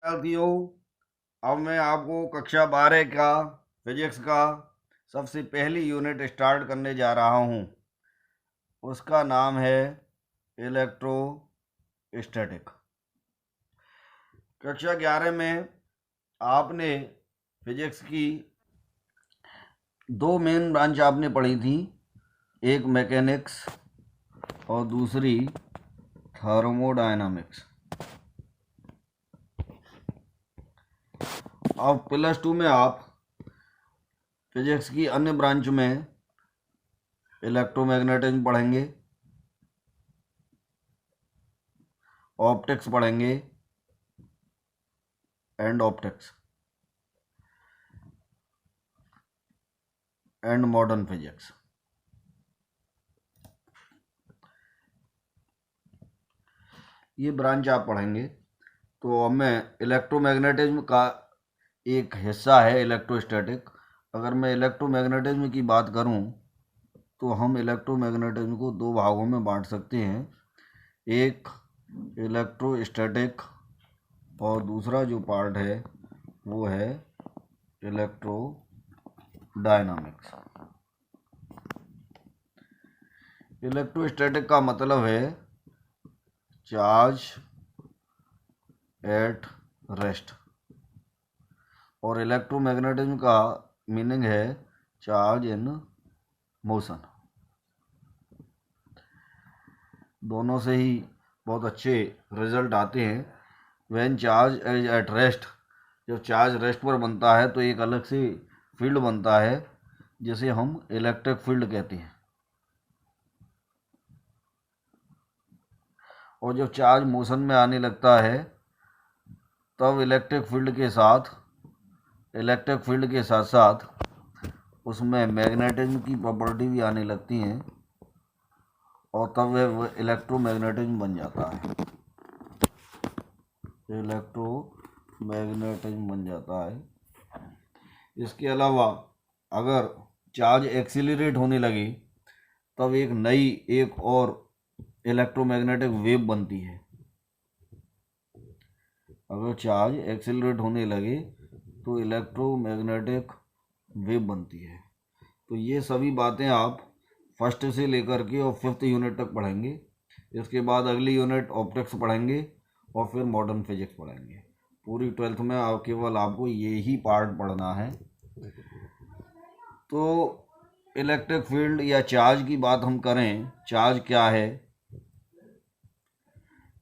विद्यार्थियों, अब मैं आपको कक्षा 12 का फिजिक्स का सबसे पहली यूनिट स्टार्ट करने जा रहा हूँ। उसका नाम है इलेक्ट्रोस्टैटिक। कक्षा 11 में आपने फिजिक्स की दो मेन ब्रांच आपने पढ़ी थी, एक मैकेनिक्स और दूसरी थर्मोडायनामिक्स। अब +2 में आप फिजिक्स की अन्य ब्रांच में इलेक्ट्रोमैग्नेटिज्म पढ़ेंगे, ऑप्टिक्स पढ़ेंगे and optics and modern physics. ये ब्रांच आप पढ़ेंगे। तो अब मैं इलेक्ट्रोमैग्नेटिज्म का एक हिस्सा है इलेक्ट्रोस्टैटिक। अगर मैं इलेक्ट्रोमैग्नेटिज्म की बात करूं तो हम इलेक्ट्रोमैग्नेटिज्म को दो भागों में बांट सकते हैं, एक इलेक्ट्रोस्टैटिक और दूसरा जो पार्ट है वो है इलेक्ट्रोडायनामिक्स। इलेक्ट्रोस्टैटिक का मतलब है चार्ज एट रेस्ट और इलेक्ट्रोमैग्नेटिज्म का मीनिंग है चार्ज इन मोशन। दोनों से ही बहुत अच्छे रिजल्ट आते हैं। When charge is at rest, जब चार्ज रेस्ट पर बनता है तो एक अलग से फील्ड बनता है जिसे हम इलेक्ट्रिक फील्ड कहते हैं, और जब चार्ज मोशन में आने लगता है तब इलेक्ट्रिक फील्ड के साथ साथ उसमें मैग्नेटिज्म की प्रॉपर्टी भी आने लगती हैं और तब वह इलेक्ट्रोमैग्नेटिज्म बन जाता है। इलेक्ट्रोमैग्नेटिज्म बन जाता है। इसके अलावा अगर चार्ज एक्सीलरेट होने लगे तब एक और इलेक्ट्रोमैग्नेटिक वेव बनती है। अगर चार्ज एक्सीलरेट होने लगे तो इलेक्ट्रोमैग्नेटिक वेव बनती है। तो ये सभी बातें आप फर्स्ट से लेकर के और 5th यूनिट तक पढ़ेंगे। इसके बाद अगली यूनिट ऑप्टिक्स पढ़ेंगे और फिर मॉडर्न फिजिक्स पढ़ेंगे। पूरी 12th में केवल आपको ये ही पार्ट पढ़ना है। तो इलेक्ट्रिक फील्ड या चार्ज की बात हम करें, चार्ज क्या है?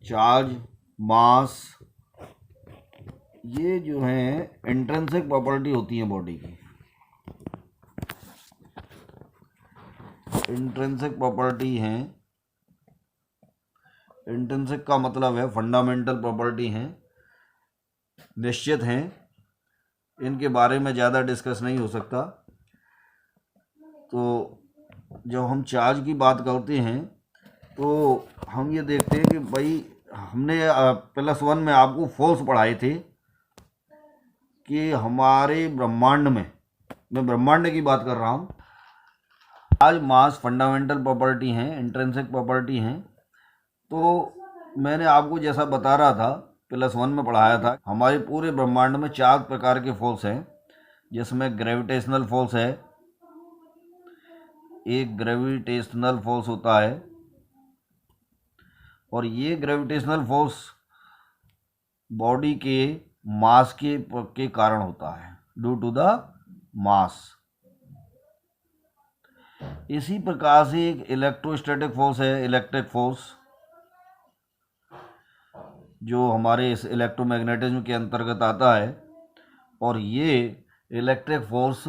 चार्ज, मास, ये जो है इंट्रिंसिक प्रॉपर्टी होती है बॉडी की। इंट्रिंसिक प्रॉपर्टी हैं। इंट्रिंसिक का मतलब है फंडामेंटल प्रॉपर्टी हैं, निश्चित हैं, इनके बारे में ज़्यादा डिस्कस नहीं हो सकता। तो जब हम चार्ज की बात करते हैं तो हम ये देखते हैं कि भाई हमने +1 में आपको फोर्स पढ़ाए थे कि हमारे ब्रह्मांड में, मैं ब्रह्मांड की बात कर रहा हूँ, आज मास फंडामेंटल प्रॉपर्टी हैं, इंट्रिंसिक प्रॉपर्टी हैं। तो मैंने आपको जैसा बता रहा था, +1 में पढ़ाया था, हमारे पूरे ब्रह्मांड में 4 प्रकार के फोर्स हैं, जिसमें ग्रेविटेशनल फोर्स है, एक ग्रेविटेशनल फोर्स होता है, और ये ग्रेविटेशनल फोर्स बॉडी के मास के कारण होता है, ड्यू टू द मास। इसी प्रकार से एक इलेक्ट्रोस्टैटिक फोर्स है, इलेक्ट्रिक फोर्स, जो हमारे इस इलेक्ट्रोमैग्नेटिज्म के अंतर्गत आता है, और ये इलेक्ट्रिक फोर्स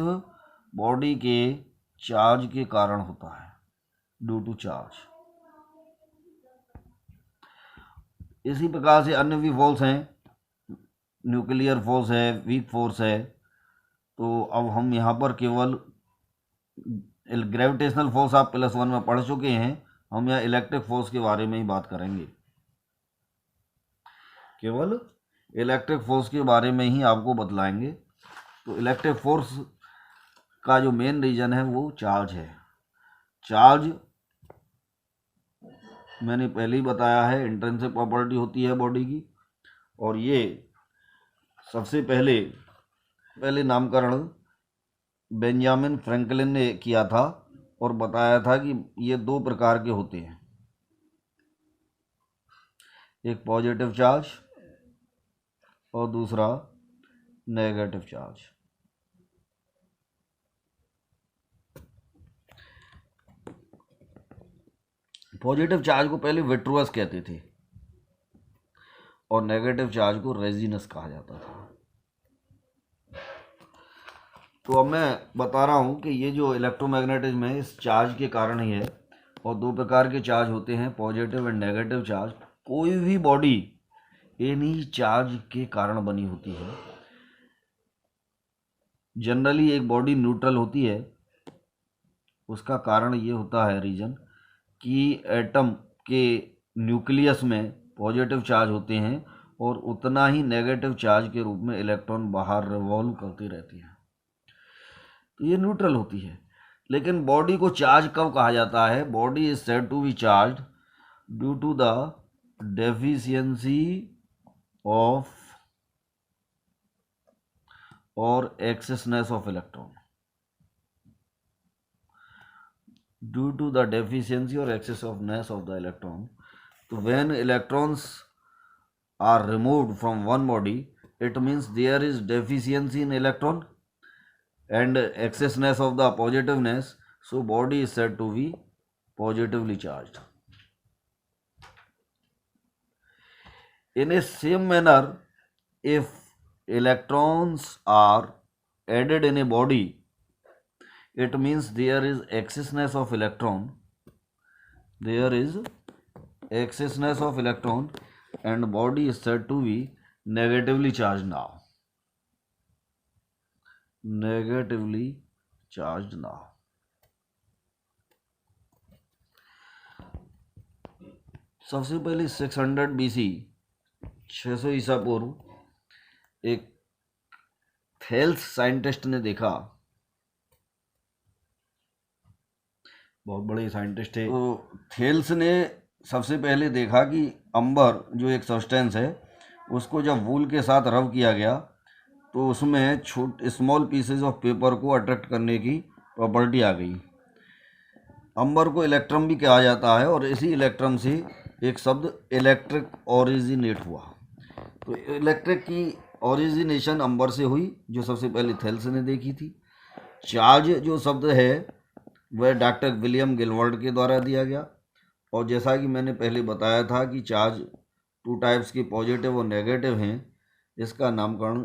बॉडी के चार्ज के कारण होता है, ड्यू टू चार्ज। इसी प्रकार से अन्य भी फोर्स हैं, न्यूक्लियर फोर्स है, वीक फोर्स है। तो अब हम यहाँ पर केवल ग्रेविटेशनल फोर्स आप +1 में पढ़ चुके हैं, हम यहाँ इलेक्ट्रिक फोर्स के बारे में ही बात करेंगे। केवल इलेक्ट्रिक फोर्स के बारे में ही आपको बतलाएंगे। तो इलेक्ट्रिक फोर्स का जो मेन रीजन है वो चार्ज है। चार्ज मैंने पहले ही बताया है, इंट्रिंसिक प्रॉपर्टी होती है बॉडी की, और ये सबसे पहले नामकरण बेंजामिन फ्रैंकलिन ने किया था और बताया था कि ये दो प्रकार के होते हैं, एक पॉजिटिव चार्ज और दूसरा नेगेटिव चार्ज। पॉजिटिव चार्ज को पहले विट्रुअस कहते थे और नेगेटिव चार्ज को रेजिनस कहा जाता था। तो अब मैं बता रहा हूँ कि ये जो इलेक्ट्रोमैग्नेटिज्म है इस चार्ज के कारण ही है, और दो प्रकार के चार्ज होते हैं, पॉजिटिव एंड नेगेटिव चार्ज। कोई भी बॉडी इन्हीं चार्ज के कारण बनी होती है। जनरली एक बॉडी न्यूट्रल होती है, उसका कारण ये होता है, रीजन, कि एटम के न्यूक्लियस में पॉजिटिव चार्ज होते हैं और उतना ही नेगेटिव चार्ज के रूप में इलेक्ट्रॉन बाहर रिवॉल्व करती रहती है, तो ये न्यूट्रल होती है। लेकिन बॉडी को चार्ज कब कहा जाता है? Body is said to be charge due to the deficiency of or excessness of electron, due to the deficiency or excessiveness of the electron. So when electrons are removed from one body, it means there is deficiency in electron and excessness of the positiveness, so body is said to be positively charged. In a same manner, if electrons are added in a body, it means there is excessness of electron, and body is said to be negatively charged now. सबसे पहले 600 BC, 600 ईसा पूर्व, एक Thales scientist ने देखा, बहुत बड़े scientist थे। तो थेल्स ने सबसे पहले देखा कि अंबर जो एक सब्सटेंस है उसको जब वूल के साथ रब किया गया तो उसमें स्मॉल पीसेज ऑफ पेपर को अट्रैक्ट करने की प्रॉपर्टी आ गई। अंबर को इलेक्ट्रम भी कहा जाता है और इसी इलेक्ट्रम से एक शब्द इलेक्ट्रिक ओरिजिनेट हुआ। तो इलेक्ट्रिक की ओरिजिनेशन अंबर से हुई, जो सबसे पहले थेल्स ने देखी थी। चार्ज जो शब्द है वह डॉक्टर विलियम गिलवर्ट के द्वारा दिया गया, और जैसा कि मैंने पहले बताया था कि चार्ज टू टाइप्स के पॉजिटिव और नेगेटिव हैं, इसका नामकरण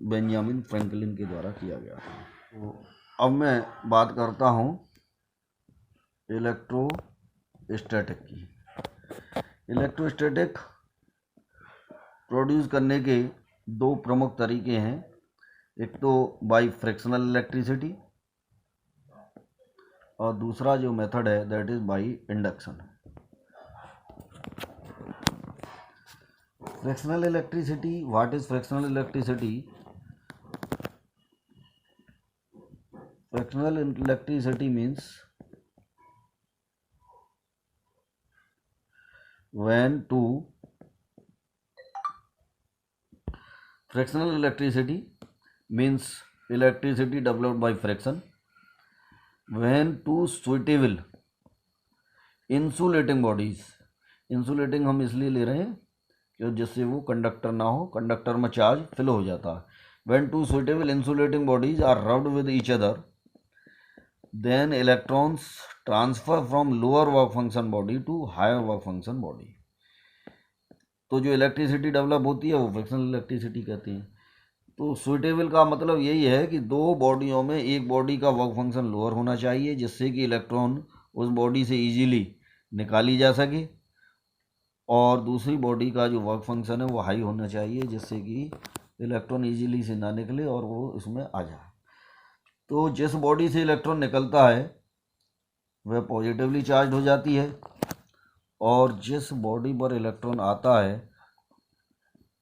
बेंजामिन फ्रैंकलिन के द्वारा किया गया। तो अब मैं बात करता हूँ इलेक्ट्रोस्टैटिक की। इलेक्ट्रोस्टैटिक प्रोड्यूस करने के दो प्रमुख तरीके हैं, एक तो बाई फ्रिक्शनल इलेक्ट्रिसिटी और दूसरा जो मेथड है that is by induction. Frictional electricity, what is frictional electricity? Frictional electricity means when two frictional electricity means electricity developed by friction when two suitable insulating bodies, insulating हम इसलिए ले रहे हैं कि जिससे वो कंडक्टर ना हो, कंडक्टर में चार्ज फिल हो जाता है। when two suitable insulating bodies are rubbed with each other, then electrons transfer from lower work function body to higher work function body। तो जो इलेक्ट्रिसिटी डेवलप होती है वो फ्रिक्शनल इलेक्ट्रिसिटी कहते हैं। तो सुइटेबल का मतलब यही है कि दो बॉडियों में एक बॉडी का वर्क फंक्शन लोअर होना चाहिए जिससे कि इलेक्ट्रॉन उस बॉडी से इजीली निकाली जा सके, और दूसरी बॉडी का जो वर्क फंक्शन है वो हाई होना चाहिए जिससे कि इलेक्ट्रॉन इजीली से ना निकले और वो उसमें आ जाए। तो जिस बॉडी से इलेक्ट्रॉन निकलता है वह पॉजिटिवली चार्ज हो जाती है, और जिस बॉडी पर इलेक्ट्रॉन आता है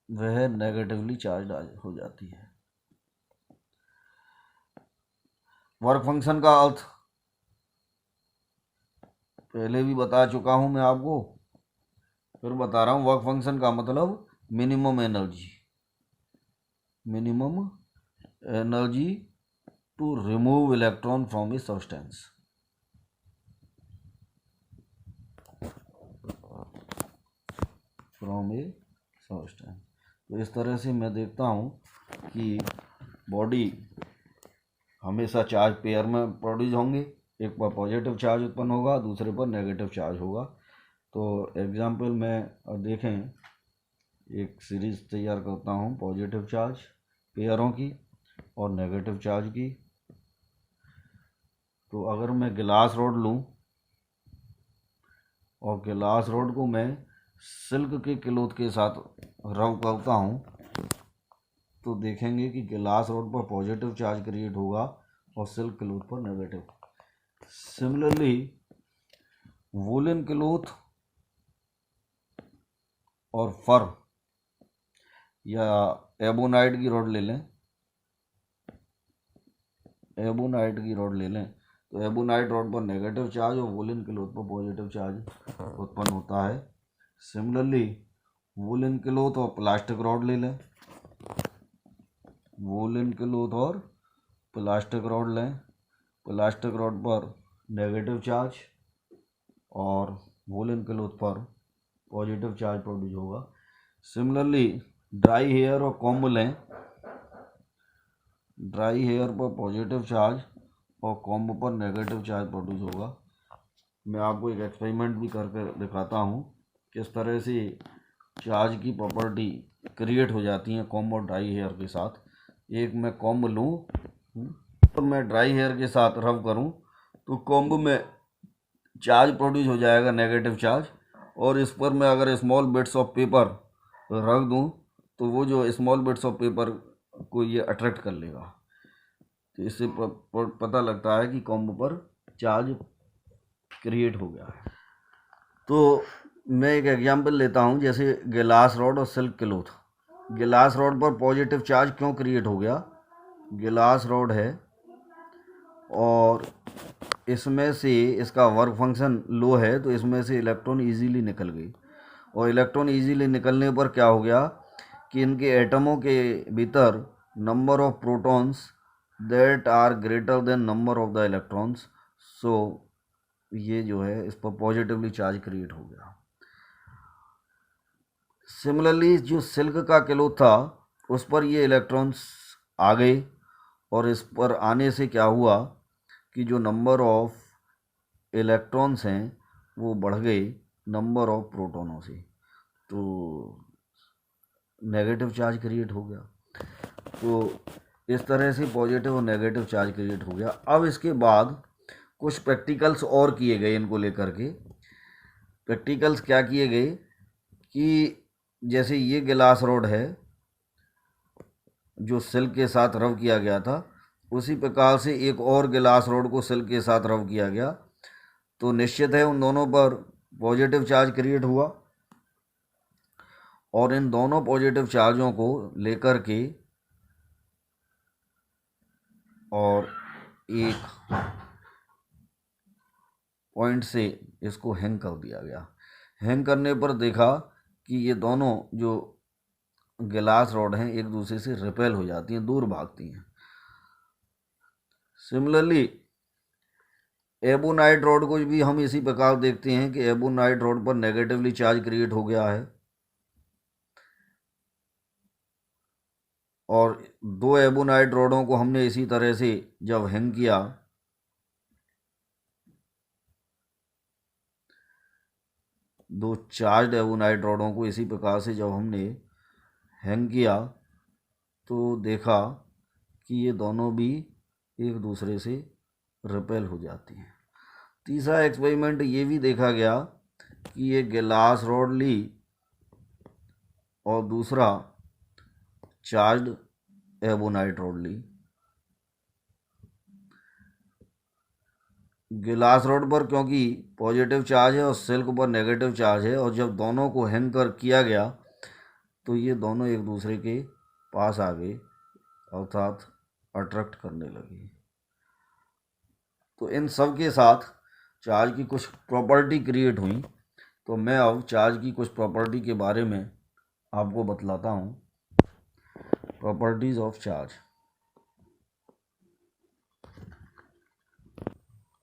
वह नेगेटिवली चार्ज हो जाती है। वर्क फंक्शन का अर्थ पहले भी बता चुका हूं मैं आपको, फिर बता रहा हूं। वर्क फंक्शन का मतलब minimum energy. Minimum energy to remove electron from a substance. From a substance. तो इस तरह से मैं देखता हूँ कि बॉडी हमेशा चार्ज पेयर में प्रोड्यूस होंगे, एक पर पॉजिटिव चार्ज उत्पन्न होगा, दूसरे पर नेगेटिव चार्ज होगा। तो एग्जाम्पल में देखें, एक सीरीज तैयार करता हूँ पॉजिटिव चार्ज पेयरों की और नेगेटिव चार्ज की। तो अगर मैं गिलास रॉड लूँ और गिलास रॉड को मैं सिल्क के क्लॉथ के साथ रब करता हूँ, तो देखेंगे कि गिलास रॉड पर पॉजिटिव चार्ज क्रिएट होगा और सिल्क क्लॉथ पर नेगेटिव। सिमिलरली वूलन क्लॉथ और फर या एबोनाइट की रॉड ले लें, एबोनाइट की रॉड ले लें, तो एबोनाइट रॉड पर नेगेटिव चार्ज और वूलन क्लॉथ पर पॉजिटिव चार्ज उत्पन्न होता है। सिमिलरली वूलन क्लॉथ और प्लास्टिक रॉड ले लें, वूलन क्लॉथ और प्लास्टिक रॉड लें, प्लास्टिक रॉड पर नेगेटिव चार्ज और वूलन क्लॉथ पर पॉजिटिव चार्ज प्रोड्यूस होगा। सिमिलरली ड्राई हेयर और कॉम्ब लें, ड्राई हेयर पर पॉजिटिव चार्ज और कॉम्ब पर नेगेटिव चार्ज प्रोड्यूस होगा। मैं आपको एक एक्सपेरिमेंट भी करके दिखाता हूँ किस तरह से चार्ज की प्रॉपर्टी क्रिएट हो जाती है कॉम्ब और ड्राई हेयर के साथ। एक मैं कॉम्ब लूँ तो मैं ड्राई हेयर के साथ रब करूँ तो कॉम्ब में चार्ज प्रोड्यूस हो जाएगा, नेगेटिव चार्ज, और इस पर मैं अगर स्मॉल बिट्स ऑफ पेपर रख दूँ तो वो जो स्मॉल बिट्स ऑफ पेपर को ये अट्रैक्ट कर लेगा। तो इससे पता लगता है कि कॉम्ब पर चार्ज क्रिएट हो गया है। तो मैं एक एग्जांपल लेता हूँ, जैसे गिलास रॉड और सिल्क क्लॉथ। गिलास रॉड पर पॉजिटिव चार्ज क्यों क्रिएट हो गया? गिलास रॉड है और इसमें से इसका वर्क फंक्शन लो है, तो इसमें से इलेक्ट्रॉन इजीली निकल गई, और इलेक्ट्रॉन इजीली निकलने पर क्या हो गया कि इनके एटमों के भीतर number of protons that are greater than number of the electrons. So ये जो है इस पर पॉजिटिवली चार्ज क्रिएट हो गया। सिमिलरली जो सिल्क का क्लॉथ था उस पर ये इलेक्ट्रॉन्स आ गए, और इस पर आने से क्या हुआ कि जो नंबर ऑफ इलेक्ट्रॉन्स हैं वो बढ़ गए नंबर ऑफ प्रोटॉनों से, तो नेगेटिव चार्ज क्रिएट हो गया। तो इस तरह से पॉजिटिव और नेगेटिव चार्ज क्रिएट हो गया। अब इसके बाद कुछ प्रैक्टिकल्स और किए गए इनको लेकर के। प्रैक्टिकल्स क्या किए गए कि जैसे ये गिलास रॉड है जो सिल्क के साथ रब किया गया था, उसी प्रकार से एक और गिलास रॉड को सिल्क के साथ रब किया गया, तो निश्चित है उन दोनों पर पॉजिटिव चार्ज क्रिएट हुआ, और इन दोनों पॉजिटिव चार्जों को लेकर के और एक पॉइंट से इसको हैंग कर दिया गया। हैंग करने पर देखा कि ये दोनों जो गिलास रॉड हैं एक दूसरे से रिपेल हो जाती हैं, दूर भागती हैं। सिमिलरली एबोनाइट रॉड को भी हम इसी प्रकार देखते हैं कि एबोनाइट रॉड पर नेगेटिवली चार्ज क्रिएट हो गया है, और दो एबोनाइट रॉडों को हमने इसी तरह से जब हैंग किया दो चार्ज एबोनाइट रॉडों को इसी प्रकार से जब हमने हैंग किया तो देखा कि ये दोनों भी एक दूसरे से रिपेल हो जाती हैं। तीसरा एक्सपेरिमेंट ये भी देखा गया कि ये गिलास रॉड ली और दूसरा चार्ज एबोनाइट रॉड ली। गिलास रॉड पर क्योंकि पॉजिटिव चार्ज है और सिल्क पर नेगेटिव चार्ज है, और जब दोनों को हैंग कर किया गया तो ये दोनों एक दूसरे के पास आ गए, अर्थात अट्रैक्ट करने लगे। तो इन सब के साथ चार्ज की कुछ प्रॉपर्टी क्रिएट हुई। तो मैं अब चार्ज की कुछ प्रॉपर्टी के बारे में आपको बतलाता हूँ। Properties of charge.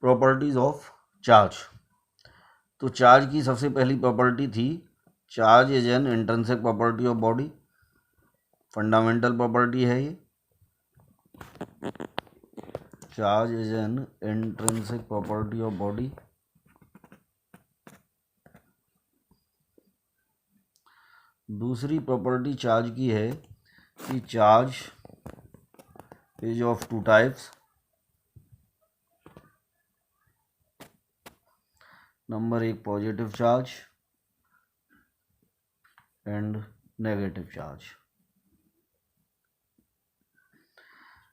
Properties of charge, तो चार्ज की सबसे पहली प्रॉपर्टी थी charge is an intrinsic property of body, fundamental property है ये। Charge is an intrinsic property of body. दूसरी प्रॉपर्टी चार्ज की है कि charge is of two types. Number एक positive charge and negative charge.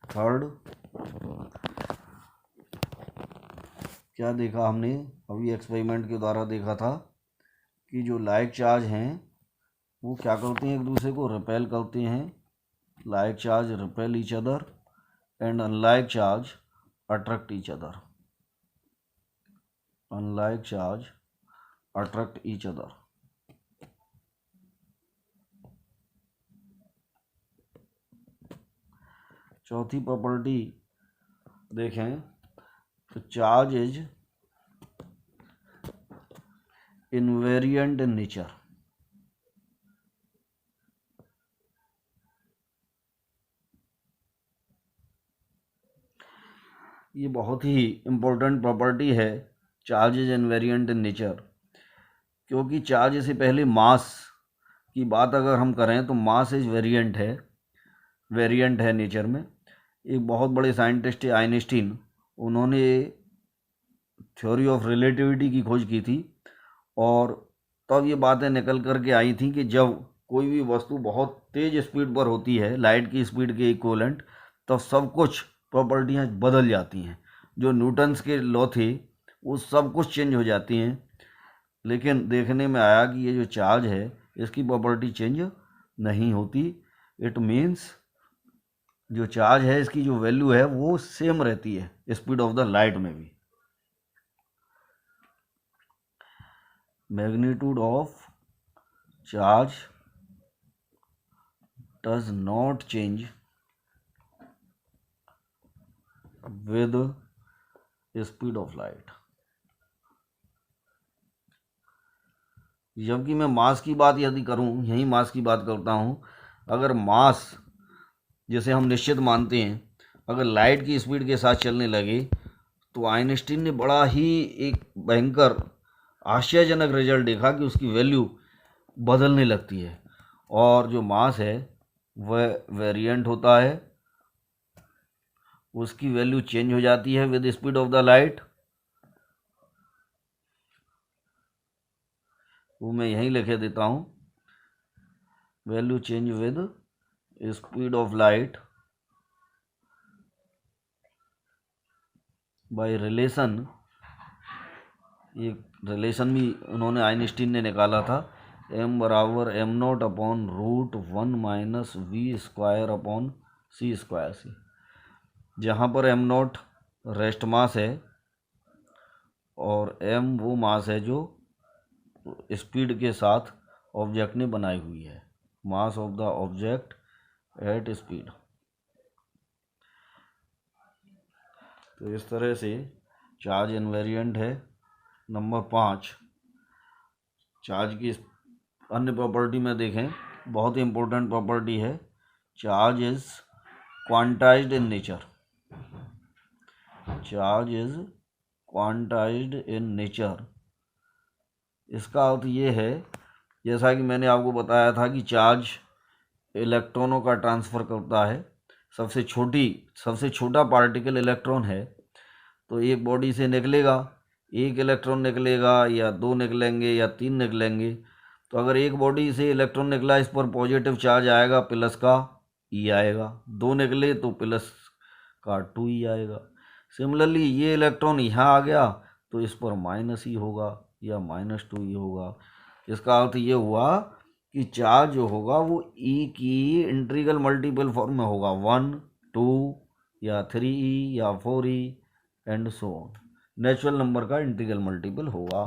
Third, क्या देखा हमने अभी एक्सपेरिमेंट के द्वारा देखा था कि जो लाइक चार्ज हैं वो क्या करते हैं, एक दूसरे को रिपेल करते हैं। Like charge repel each other and unlike charge attract each other. Unlike charge attract each other. चौथी प्रॉपर्टी देखें तो charge is invariant in nature. ये बहुत ही इम्पोर्टेंट प्रॉपर्टी है, charge is invariant in nature, क्योंकि चार्ज से पहले मास की बात अगर हम करें तो मास इज वेरिएंट है नेचर में। एक बहुत बड़े साइंटिस्ट है आइंस्टीन, उन्होंने थ्योरी ऑफ रिलेटिविटी की खोज की थी और तब ये बातें निकल करके आई थी कि जब कोई भी वस्तु बहुत तेज़ स्पीड पर होती है, लाइट की स्पीड के इक्विवेलेंट, तब सब कुछ प्रॉपर्टियाँ बदल जाती हैं। जो न्यूटन्स के लॉ थे वो सब कुछ चेंज हो जाती हैं। लेकिन देखने में आया कि ये जो चार्ज है इसकी प्रॉपर्टी चेंज नहीं होती। इट मीन्स जो चार्ज है इसकी जो वैल्यू है वो सेम रहती है स्पीड ऑफ द लाइट में भी। Magnitude of charge does not change with speed of light. जबकि मैं मास की बात यदि करूं, यही मास की बात करता हूं, अगर मास जिसे हम निश्चित मानते हैं अगर लाइट की स्पीड के साथ चलने लगे तो आइंस्टीन ने बड़ा ही एक भयंकर आश्चर्यजनक रिजल्ट देखा कि उसकी वैल्यू बदलने लगती है और जो मास है वह वेरिएंट होता है, उसकी वैल्यू चेंज हो जाती है with speed of the light. वो मैं यहीं लिखे देता हूँ, value change with speed of light by relation. ये रिलेशन भी उन्होंने आइंस्टीन ने निकाला था, m बराबर m0 upon √1 minus v square upon c square से, जहाँ पर m0 रेस्ट मास है और m वो मास है जो स्पीड के साथ ऑब्जेक्ट ने बनाई हुई है, mass of the object at speed. तो इस तरह से चार्ज इनवेरिएंट है। नंबर 5, चार्ज की अन्य प्रॉपर्टी में देखें, बहुत ही इम्पोर्टेंट प्रॉपर्टी है, charge is quantized in nature. Charge is quantized in nature. इसका अर्थ ये है, जैसा कि मैंने आपको बताया था कि चार्ज इलेक्ट्रॉनों का ट्रांसफ़र करता है। सबसे छोटा पार्टिकल इलेक्ट्रॉन है, तो एक बॉडी से निकलेगा, एक इलेक्ट्रॉन निकलेगा या 2 निकलेंगे या 3 निकलेंगे। तो अगर एक बॉडी से इलेक्ट्रॉन निकला, इस पर पॉजिटिव चार्ज आएगा, प्लस का ई आएगा। 2 निकले तो प्लस का 2 ई आएगा। सिमिलरली ये इलेक्ट्रॉन यहाँ आ गया तो इस पर माइनस ई होगा या -2 ई होगा। इसका अर्थ ये हुआ कि चार्ज जो होगा वो ई की इंटीग्रल मल्टीपल फॉर्म में होगा, 1, 2 या 3e या 4e and so on. Natural number का इंटीग्रल मल्टीपल होगा।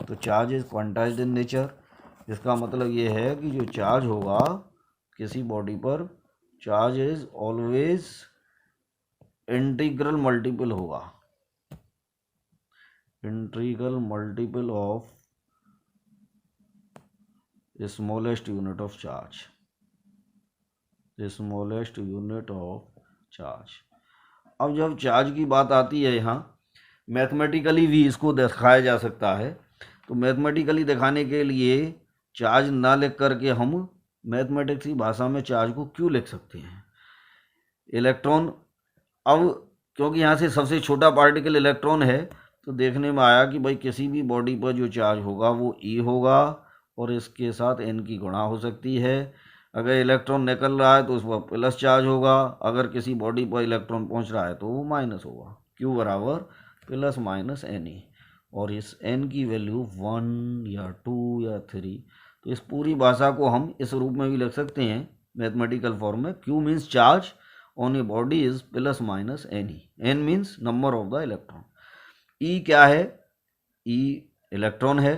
तो charge is quantized in nature. इसका मतलब ये है कि जो चार्ज होगा किसी बॉडी पर, charge is always integral multiple होगा, integral multiple of smallest unit of charge, smallest unit of charge. अब जब चार्ज की बात आती है यहाँ, मैथमेटिकली भी इसको दिखाया जा सकता है। तो मैथमेटिकली दिखाने के लिए चार्ज ना लिख करके हम मैथमेटिक्स की भाषा में चार्ज को क्यों लिख सकते हैं? इलेक्ट्रॉन, अब क्योंकि यहाँ से सबसे छोटा पार्टिकल इलेक्ट्रॉन है, तो देखने में आया कि भाई किसी भी बॉडी पर जो चार्ज होगा वो ई होगा और इसके साथ एन की गुणा हो सकती है। अगर इलेक्ट्रॉन निकल रहा है तो उस पर प्लस चार्ज होगा, अगर किसी बॉडी पर इलेक्ट्रॉन पहुँच रहा है तो वो माइनस होगा। क्यू बराबर प्लस माइनस एन ई, और इस एन की वैल्यू 1 या 2 या 3। तो इस पूरी भाषा को हम इस रूप में भी लिख सकते हैं मैथमेटिकल फॉर्म में। Q means charge on a body is plus minus n e, n means number of the electron, e क्या है, ई इलेक्ट्रॉन है,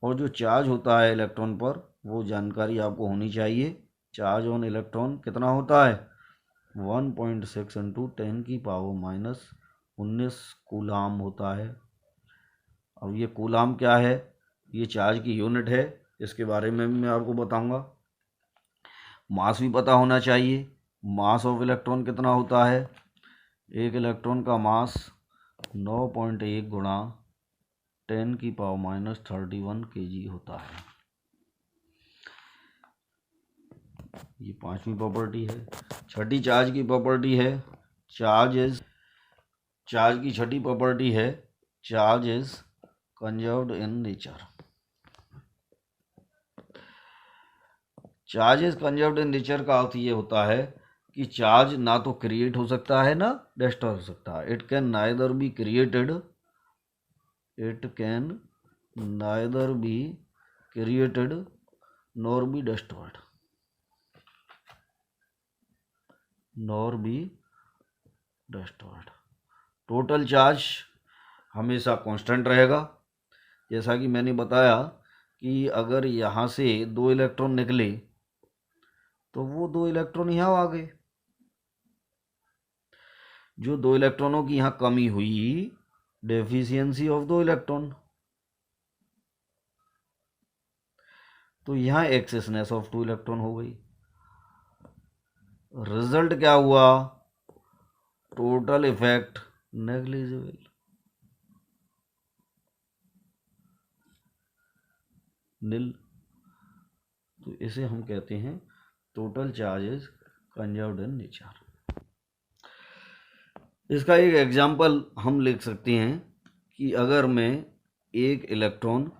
और जो चार्ज होता है इलेक्ट्रॉन पर वो जानकारी आपको होनी चाहिए। चार्ज ऑन इलेक्ट्रॉन कितना होता है? 1.6 इंटू 10 की पावर माइनस 19 कूलाम होता है। अब ये कूलाम क्या है? ये चार्ज की यूनिट है, इसके बारे में भी मैं आपको बताऊंगा। मास भी पता होना चाहिए। मास ऑफ इलेक्ट्रॉन कितना होता है? एक इलेक्ट्रॉन का मास 9.1 गुणा 10 की पावर माइनस 31 kg होता है। ये पांचवी प्रॉपर्टी है। छठी चार्ज की प्रॉपर्टी है, चार्ज की छठी प्रॉपर्टी है, charge is conserved in nature. Charge is conserved in nature का अर्थ ये होता है कि चार्ज ना तो क्रिएट हो सकता है ना डिस्ट्रॉय हो सकता है। It can neither be created, nor be destroyed, total charge हमेशा कांस्टेंट रहेगा। जैसा कि मैंने बताया कि अगर यहाँ से 2 इलेक्ट्रॉन निकले तो वो 2 इलेक्ट्रॉन यहाँ आ गए। जो 2 इलेक्ट्रॉनों की यहाँ कमी हुई, डेफिशिएंसी ऑफ 2 इलेक्ट्रॉन, तो यहाँ एक्सेसनेस ऑफ 2 इलेक्ट्रॉन हो गई। रिजल्ट क्या हुआ? Total effect negligible. नील। तो इसे हम कहते हैं total charge is conserved in nature. इसका एक एग्जाम्पल हम लिख सकते हैं कि अगर मैं एक इलेक्ट्रॉन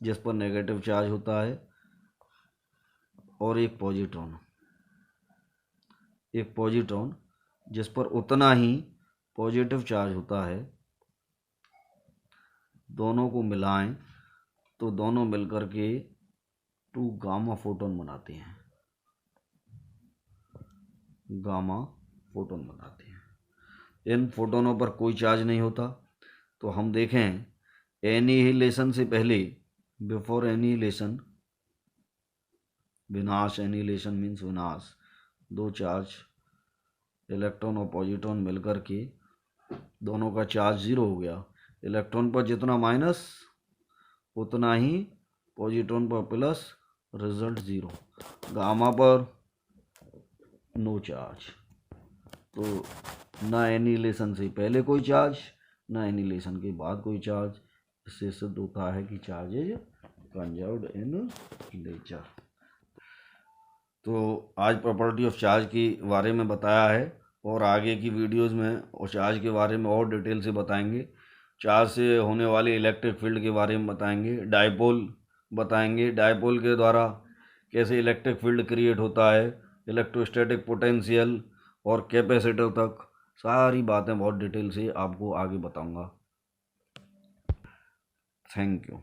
जिस पर नेगेटिव चार्ज होता है और एक पॉजिट्रॉन जिस पर उतना ही पॉजिटिव चार्ज होता है, दोनों को मिलाएं तो दोनों मिलकर के 2 गामा फोटोन बनाते हैं, इन फोटोनों पर कोई चार्ज नहीं होता। तो हम देखें एनिहिलेशन से पहले, बिफोर एनिहिलेशन, विनाश, एनिहिलेशन मीन्स विनाश, 2 चार्ज इलेक्ट्रॉन और पॉजिट्रॉन मिलकर के दोनों का चार्ज 0 हो गया। इलेक्ट्रॉन पर जितना माइनस उतना ही पॉजिट्रॉन पर प्लस, रिजल्ट 0। गामा पर नो चार्ज, तो ना एनिहिलेशन से पहले कोई चार्ज, ना एनिहिलेशन के बाद कोई चार्ज। इससे सिद्ध होता है कि charge is conserved in nature. तो आज प्रॉपर्टी ऑफ चार्ज के बारे में बताया है, और आगे की वीडियोस में और चार्ज के बारे में और डिटेल से बताएंगे। चार्ज से होने वाले इलेक्ट्रिक फील्ड के बारे में बताएंगे, डायपोल बताएंगे, डायपोल के द्वारा कैसे इलेक्ट्रिक फील्ड क्रिएट होता है, इलेक्ट्रोस्टैटिक पोटेंशियल और कैपेसिटर तक सारी बातें बहुत डिटेल से आपको आगे बताऊंगा। Thank you.